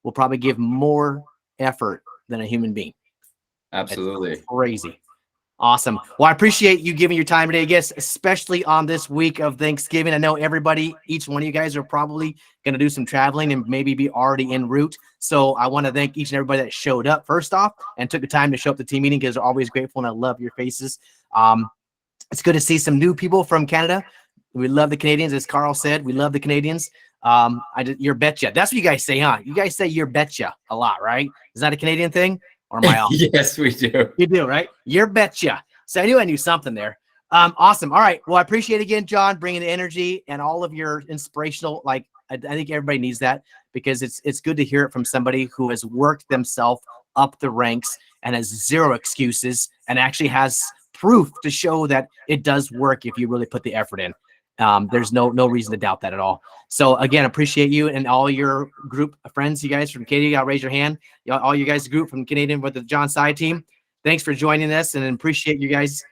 will probably give more effort than a human being. Absolutely. It's crazy. Awesome. Well, I appreciate you giving your time today, I guess, especially on this week of Thanksgiving. I know everybody, each one of you guys are probably going to do some traveling and maybe be already en route. So I want to thank each and everybody that showed up first off and took the time to show up to the team meeting because they're always grateful and I love your faces. It's good to see some new people from Canada. We love the Canadians. As Carl said, we love the Canadians. You're betcha. That's what you guys say, huh? You guys say you're betcha a lot, right? Is that a Canadian thing? Or am I off? Yes, we do. You do, right? You're betcha. So I knew I knew something there. Awesome. All right. Well, I appreciate it again, John, bringing the energy and all of your inspirational. Like, I think everybody needs that because it's good to hear it from somebody who has worked themselves up the ranks and has zero excuses and actually has proof to show that it does work if you really put the effort in. There's no reason to doubt that at all. So again, appreciate you and all your group of friends, you guys from Canada. I'll raise your hand. All you guys group from Canadian with the John Tsai team. Thanks for joining us and appreciate you guys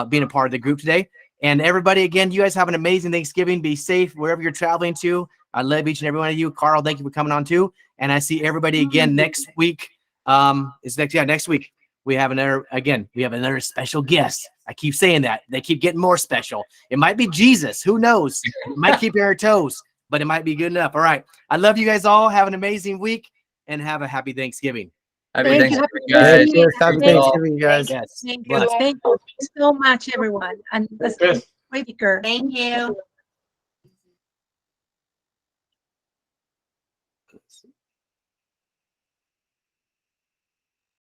being a part of the group today. And everybody, again, you guys have an amazing Thanksgiving. Be safe wherever you're traveling to. I love each and every one of you. Carl, thank you for coming on too. And I see everybody again next week. Next week. We have another special guest. I keep saying that. They keep getting more special. It might be Jesus. Who knows? It might keep your toes, but it might be good enough. All right. I love you guys all. Have an amazing week and have a happy Thanksgiving. Happy Thanksgiving, Yes, guys. happy Thanksgiving, guys. Yes. Thank Bless. you. Thank you so much, everyone. And the Yes. speaker. Thank you.